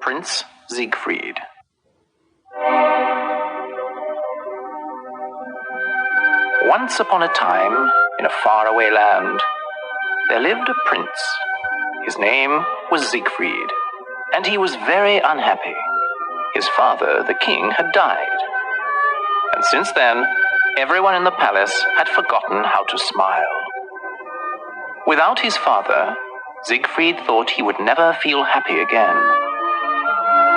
Prince Siegfried. Once upon a time, in a faraway land, there lived a prince. His name was Siegfried, and he was very unhappy. His father, the king, had died. And since then, everyone in the palace had forgotten how to smile. Without his father, Siegfried thought he would never feel happy again.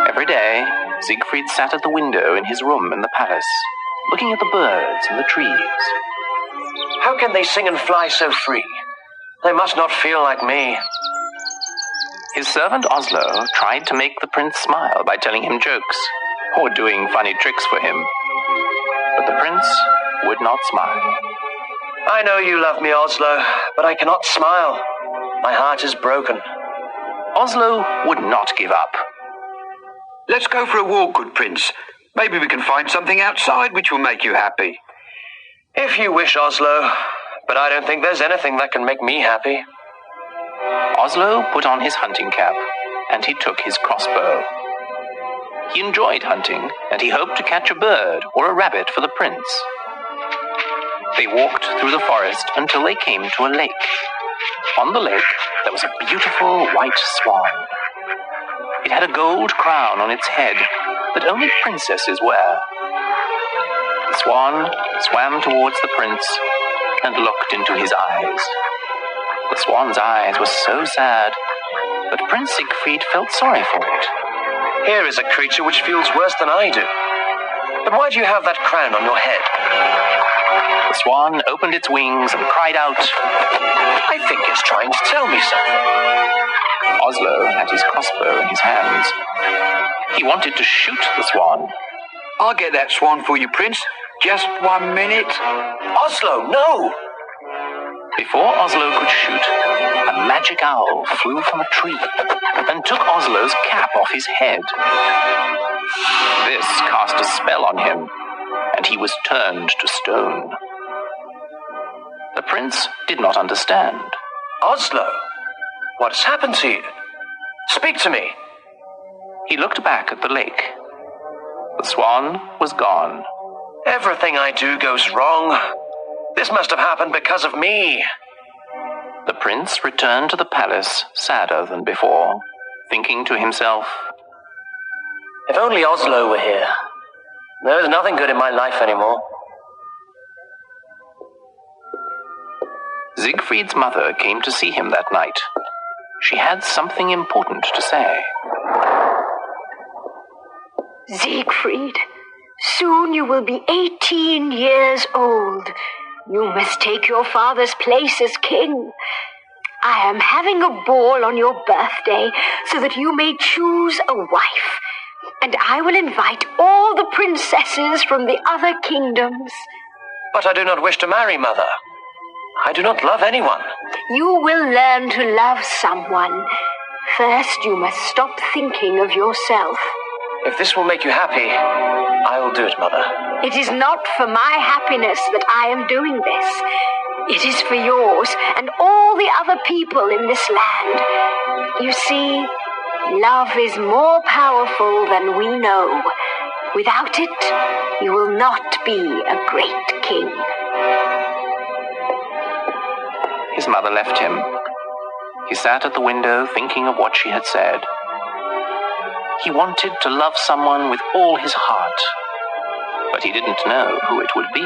Every day, Siegfried sat at the window in his room in the palace, looking at the birds and the trees. How can they sing and fly so free? They must not feel like me. His servant Oslo tried to make the prince smile by telling him jokes or doing funny tricks for him. But the prince would not smile. I know you love me, Oslo, but I cannot smile. My heart is broken. Oslo would not give up. Let's go for a walk, good prince. Maybe we can find something outside which will make you happy. If you wish, Oslo, but I don't think there's anything that can make me happy. Oslo put on his hunting cap, and he took his crossbow. He enjoyed hunting, and he hoped to catch a bird or a rabbit for the prince. They walked through the forest until they came to a lake. On the lake, there was a beautiful white swan. It had a gold crown on its head that only princesses wear. The swan swam towards the prince and looked into his eyes. The swan's eyes were so sad that Prince Siegfried felt sorry for it. Here is a creature which feels worse than I do. But why do you have that crown on your head? The swan opened its wings and cried out, I think it's trying to tell me something. Oslo had his crossbow in his hands. He wanted to shoot the swan. I'll get that swan for you, prince. Just 1 minute. Oslo, no! Before Oslo could shoot, a magic owl flew from a tree and took Oslo's cap off his head. This cast a spell on him, and he was turned to stone. The prince did not understand. Oslo, what has happened to you? Speak to me. He looked back at the lake. The swan was gone. Everything I do goes wrong. This must have happened because of me. The prince returned to the palace sadder than before, thinking to himself, If only Oslo were here. There is nothing good in my life anymore. Siegfried's mother came to see him that night. She had something important to say. Siegfried, soon you will be 18 years old. You must take your father's place as king. I am having a ball on your birthday so that you may choose a wife. And I will invite all the princesses from the other kingdoms. But I do not wish to marry, Mother. I do not love anyone. You will learn to love someone. First, you must stop thinking of yourself. If this will make you happy, I will do it, Mother. It is not for my happiness that I am doing this. It is for yours and all the other people in this land. You see, love is more powerful than we know. Without it, you will not be a great king. His mother left him. He sat at the window thinking of what she had said. He wanted to love someone with all his heart, but he didn't know who it would be.